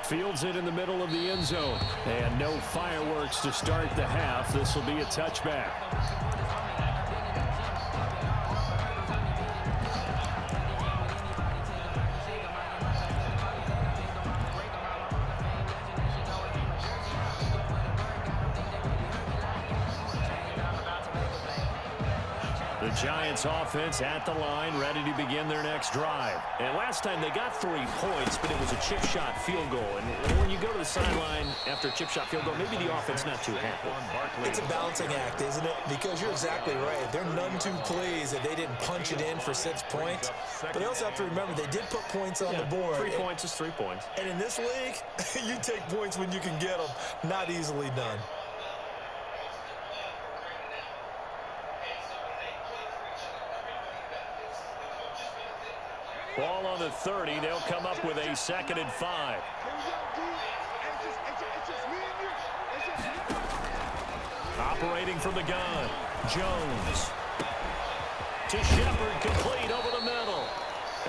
Fields it in the middle of the end zone. And no fireworks to start the half. This will be a touchback. The Giants offense at the line, ready to begin their next drive. And last time they got 3 points, but it was a chip shot field goal. And when you go to the sideline after a chip shot field goal, maybe the offense not too happy. It's a balancing act, isn't it? Because you're exactly right. They're none too pleased that they didn't punch it in for 6 points. But they also have to remember they did put points on the board. 3 points is 3 points. And in this league, you take points when you can get them. Not easily done. Ball on the 30. They'll come up with a 2nd and 5. Operating from the gun. Jones. To Shepard, complete over the middle.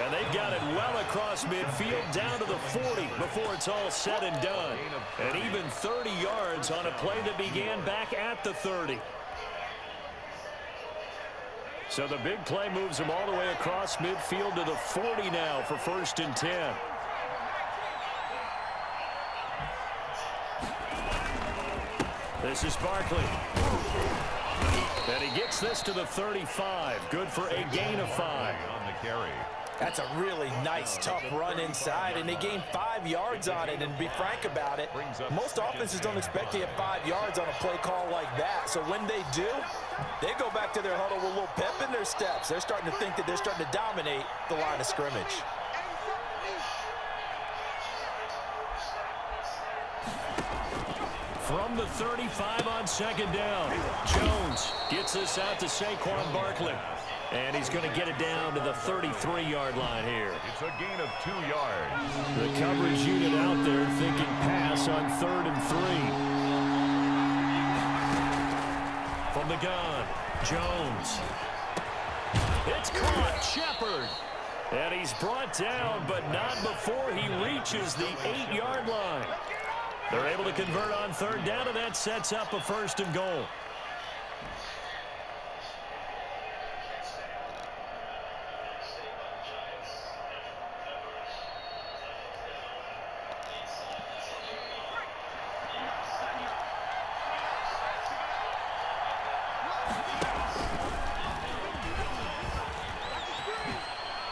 And they've got it well across midfield down to the 40 before it's all said and done. And even 30 yards on a play that began back at the 30. So the big play moves them all the way across midfield to the 40 now for 1st and 10. This is Barkley. And he gets this to the 35. Good for a gain of 5. On the carry. That's a really nice, tough run inside, and they gained 5 yards on it. And to be frank about it, most offenses don't expect to get 5 yards on a play call like that. So when they do, they go back to their huddle with a little pep in their steps. They're starting to think that they're starting to dominate the line of scrimmage. From the 35 on 2nd down, Jones gets this out to Saquon Barkley. And he's going to get it down to the 33-yard line here. It's a gain of 2 yards. The coverage unit out there thinking pass on 3rd and 3. From the gun, Jones. It's caught, Shepard. And he's brought down, but not before he reaches the 8-yard line. They're able to convert on 3rd down, and that sets up a 1st and goal.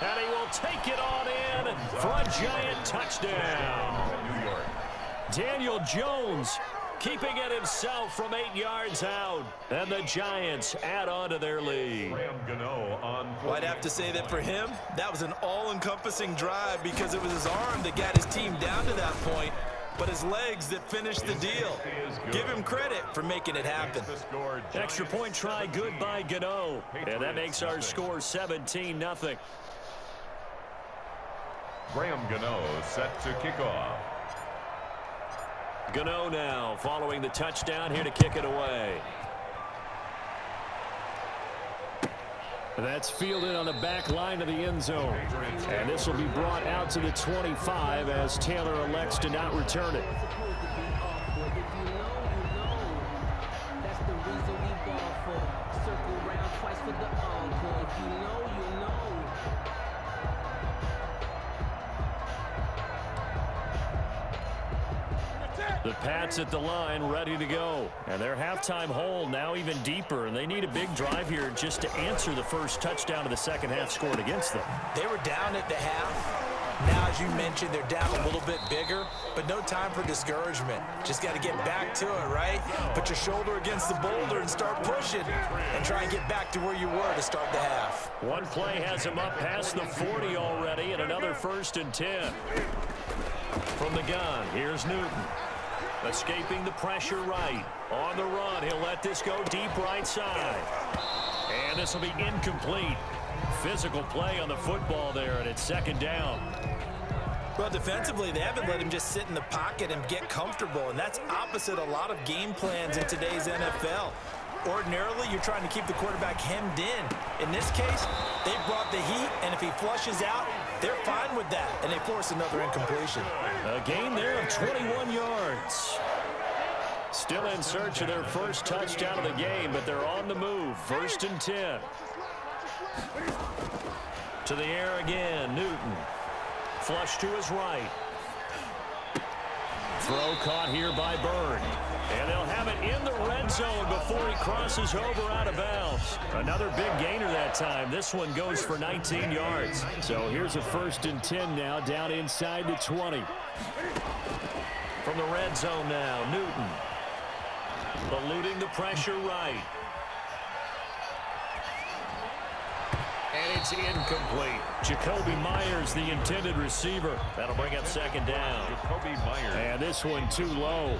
And he will take it on in for a giant touchdown. New York. Daniel Jones keeping it himself from 8 yards out. And the Giants add on to their lead. Well, I'd have to say that for him, that was an all-encompassing drive because it was his arm that got his team down to that point, but his legs that finished the deal. Give him credit for making it happen. Extra point try good by Gano. And that makes our score 17-0. Graham Gano set to kick off. Gano now following the touchdown here to kick it away. That's fielded on the back line of the end zone. And this will be brought out to the 25 as Taylor elects to not return it. The Pats at the line ready to go. And their halftime hole now even deeper. And they need a big drive here just to answer the first touchdown of the second half scored against them. They were down at the half. Now, as you mentioned, they're down a little bit bigger, but no time for discouragement. Just got to get back to it, right? Put your shoulder against the boulder and start pushing and try and get back to where you were to start the half. One play has him up past the 40 already, and another 1st and 10. From the gun, here's Newton. Escaping the pressure right. On the run, he'll let this go deep right side. And this will be incomplete. Physical play on the football there, and it's 2nd down. Well, defensively, they haven't let him just sit in the pocket and get comfortable, and that's opposite a lot of game plans in today's NFL. Ordinarily, you're trying to keep the quarterback hemmed in. In this case, they brought the heat, and if he flushes out, They're fine with that, and they force another incompletion. A gain there of 21 yards. Still in search of their first touchdown of the game, but they're on the move. 1st and 10. To the air again, Newton. Flush to his right. Throw caught here by Bird. And they'll have it in the red zone before he crosses over out of bounds. Another big gainer that time. This one goes for 19 yards. So here's a 1st and 10 now, down inside the 20. From the red zone now, Newton. Eluding the pressure right. And it's incomplete. Jacoby Myers, the intended receiver. That'll bring up 2nd down. Jacoby Myers. And this one too low.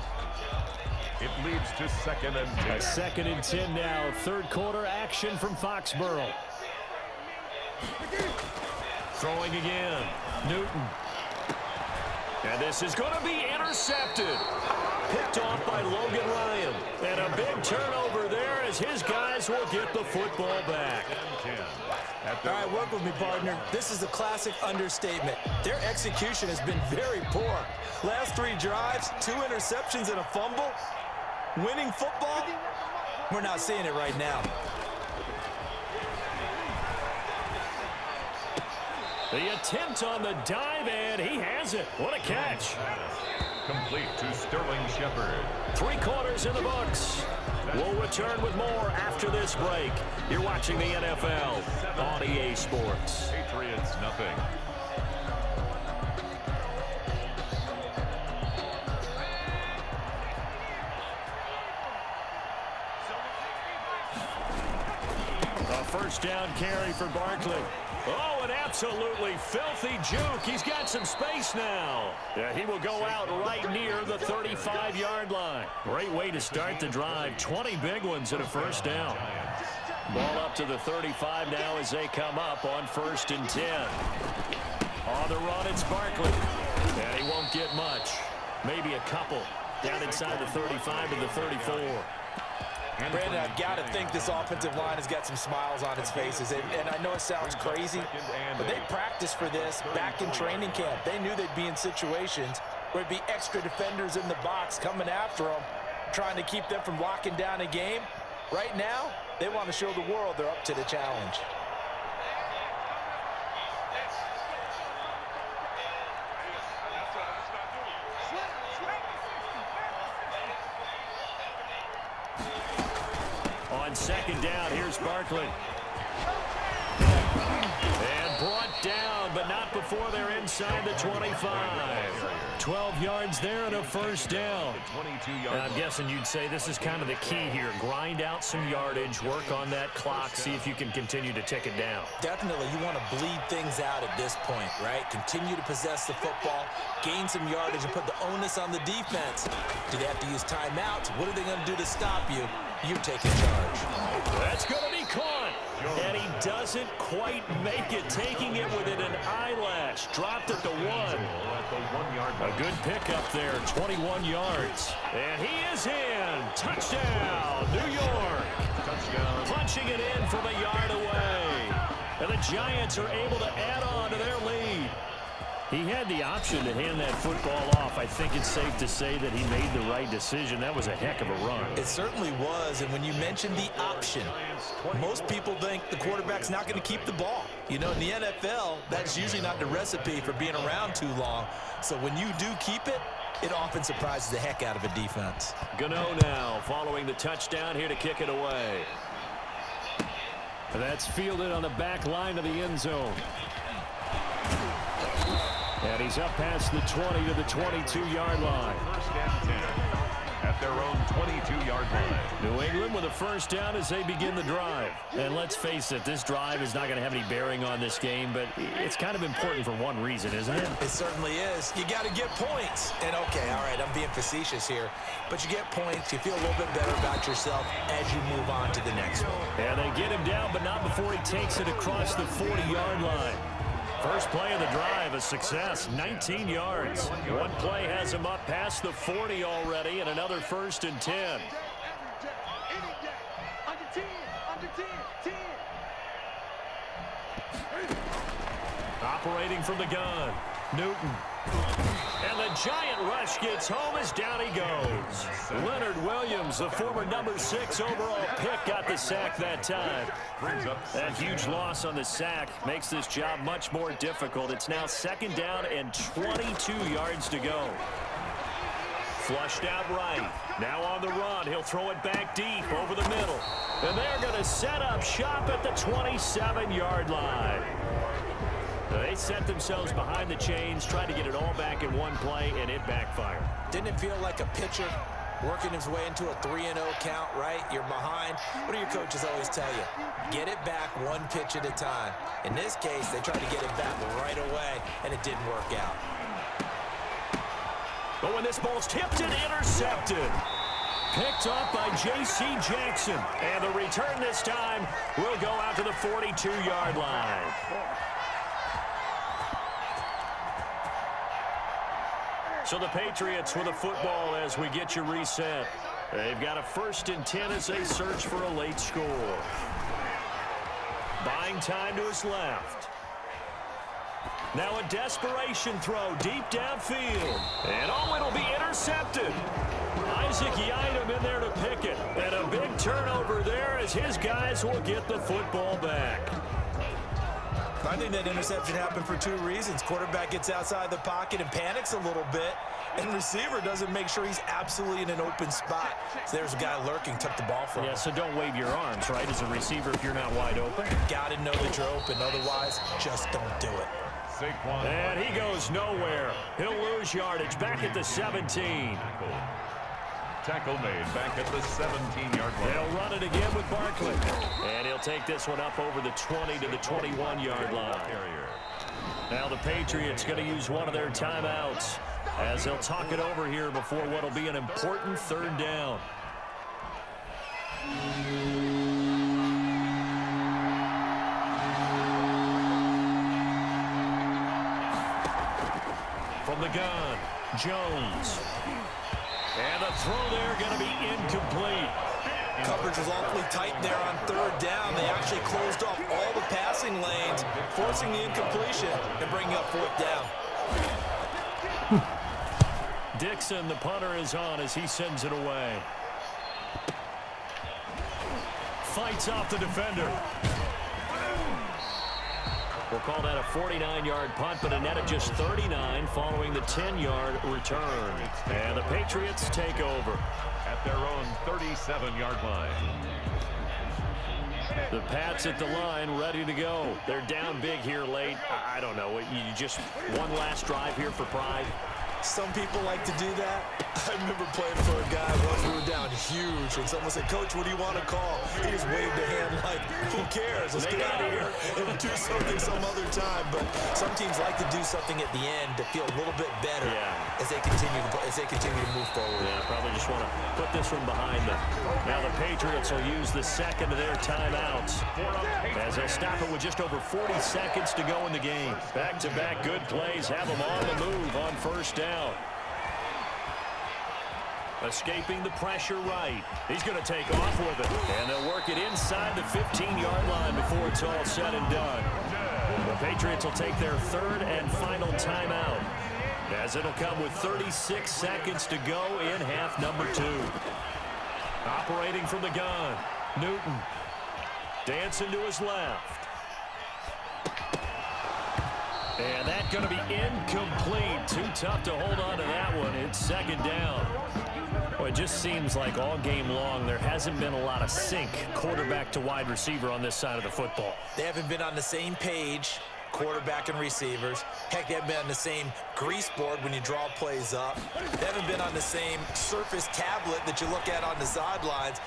It leads to 2nd and 10. A 2nd and 10 now. 3rd quarter action from Foxborough. Throwing again. Newton. And this is going to be intercepted. Picked off by Logan Ryan. And a big turnover there as his guys will get the football back. All right, work with me, partner. This is a classic understatement. Their execution has been very poor. Last 3 drives, 2 interceptions and a fumble. Winning football? We're not seeing it right now. The attempt on the dive, and he has it. What a catch. Complete to Sterling Shepard. 3 quarters in the books. We'll return with more after this break. You're watching the NFL on EA Sports. Patriots nothing. A 1st down carry for Barkley. Oh, an absolutely filthy juke. He's got some space now. Yeah, he will go out right near the 35-yard line. Great way to start the drive. 20 big ones and a 1st down. Ball up to the 35 now as they come up on 1st and 10. On the run, it's Barkley. And he won't get much. Maybe a couple. Down inside the 35 to the 34. Brandon, I've got to think this offensive line has got some smiles on its faces. And I know it sounds crazy, but they practiced for this back in training camp. They knew they'd be in situations where it'd be extra defenders in the box coming after them, trying to keep them from locking down a game. Right now, they want to show the world they're up to the challenge. On 2nd down, here's Barkley. And brought down, but not before they're inside the 25. 12 yards there and a 1st down. And I'm guessing you'd say this is kind of the key here. Grind out some yardage, work on that clock, see if you can continue to tick it down. Definitely, you want to bleed things out at this point, right? Continue to possess the football, gain some yardage, and put the onus on the defense. Do they have to use timeouts? What are they going to do to stop you? You take charge. That's going to be caught. And he doesn't quite make it, taking it within an eyelash. Dropped at the 1. A good pickup there, 21 yards. And he is in. Touchdown, New York. Touchdown. Punching it in from a yard away. And the Giants are able to add on to their lead. He had the option to hand that football off. I think it's safe to say that he made the right decision. That was a heck of a run. It certainly was, and when you mention the option, most people think the quarterback's not going to keep the ball. You know, in the NFL, that's usually not the recipe for being around too long. So when you do keep it, it often surprises the heck out of a defense. Gano now following the touchdown here to kick it away. That's fielded on the back line of the end zone. And he's up past the 20 to the 22-yard line. 1st and 10 at their own 22-yard line. New England with a 1st down as they begin the drive. And let's face it, this drive is not going to have any bearing on this game, but it's kind of important for one reason, isn't it? It certainly is. You got to get points. And, okay, all right, I'm being facetious here, but you get points. You feel a little bit better about yourself as you move on to the next one. And they get him down, but not before he takes it across the 40-yard line. First play of the drive, a success, 19 yards. One play has him up past the 40 already, and another 1st and 10. Operating from the gun, Newton. And the giant rush gets home as down he goes. Leonard Williams, the former number 6 overall pick, got the sack that time. That huge loss on the sack makes this job much more difficult. It's now 2nd down and 22 yards to go. Flushed out right. Now on the run. He'll throw it back deep over the middle. And they're going to set up shop at the 27-yard line. They set themselves behind the chains, tried to get it all back in one play, and it backfired. Didn't it feel like a pitcher working his way into a 3-0 count, right? You're behind. What do your coaches always tell you? Get it back one pitch at a time. In this case, they tried to get it back right away, and it didn't work out. But when this ball's tipped and intercepted. Picked off by J.C. Jackson. And the return this time will go out to the 42-yard line. So the Patriots with a football as we get you reset. They've got a 1st and 10 as they search for a late score. Buying time to his left. Now a desperation throw deep downfield. And oh, it'll be intercepted. Isaac Yiadom in there to pick it. And a big turnover there as his guys will get the football back. I think that interception happened for 2 reasons. Quarterback gets outside the pocket and panics a little bit, and receiver doesn't make sure he's absolutely in an open spot. So there's a guy lurking, took the ball from him. Yeah, so don't wave your arms, right, as a receiver if you're not wide open. Got to know that you're open. Otherwise, just don't do it. And he goes nowhere. He'll lose yardage back at the 17. Tackle made back at the 17-yard line. They'll run it again with Barkley. And he'll take this one up over the 20 to the 21-yard line. Now the Patriots going to use one of their timeouts as they'll talk it over here before what will be an important 3rd down. From the gun, Jones. And the throw there going to be incomplete. Coverage was awfully tight there on 3rd down. They actually closed off all the passing lanes, forcing the incompletion and bringing up 4th down. Dixon, the punter, is on as he sends it away. Fights off the defender. We'll call that a 49-yard punt, but a net of just 39 following the 10-yard return. And the Patriots take over at their own 37-yard line. The Pats at the line, ready to go. They're down big here late. I don't know. You just one last drive here for pride. Some people like to do that. I remember playing for a guy once we were down huge, and someone said, "Coach, what do you want to call?" He just waved a hand like, "Who cares? Let's get out of here and do something some other time." But some teams like to do something at the end to feel a little bit better as they continue to move forward. Yeah, probably just want to put this one behind them. Now the Patriots will use the 2nd of their timeouts as they'll stop it with just over 40 seconds to go in the game. Back-to-back good plays have them on the move on 1st down. Escaping the pressure right. He's going to take off with it. And they'll work it inside the 15-yard line before it's all said and done. The Patriots will take their 3rd and final timeout, as it'll come with 36 seconds to go in half number 2. Operating from the gun, Newton. Dancing to his left. And that's going to be incomplete. Too tough to hold on to that one. It's 2nd down. Well, it just seems like all game long there hasn't been a lot of sync quarterback to wide receiver on this side of the football. They haven't been on the same page, quarterback and receivers. Heck, they haven't been on the same grease board when you draw plays up. They haven't been on the same Surface tablet that you look at on the sidelines.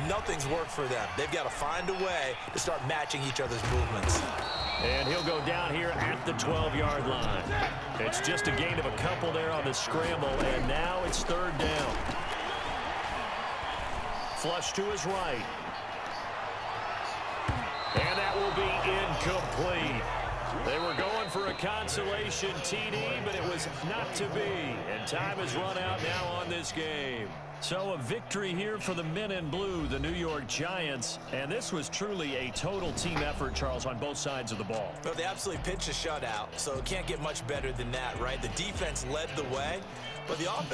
Nothing's worked for them. They've got to find a way to start matching each other's movements. And he'll go down here at the 12-yard line. It's just a gain of a couple there on the scramble, and now it's 3rd down. Flush to his right. And that will be incomplete. They were going for a consolation TD, but it was not to be. And time has run out now on this game. So a victory here for the men in blue, the New York Giants. And this was truly a total team effort, Charles, on both sides of the ball. Well, they absolutely pitched a shutout, so it can't get much better than that, right? The defense led the way, but the offense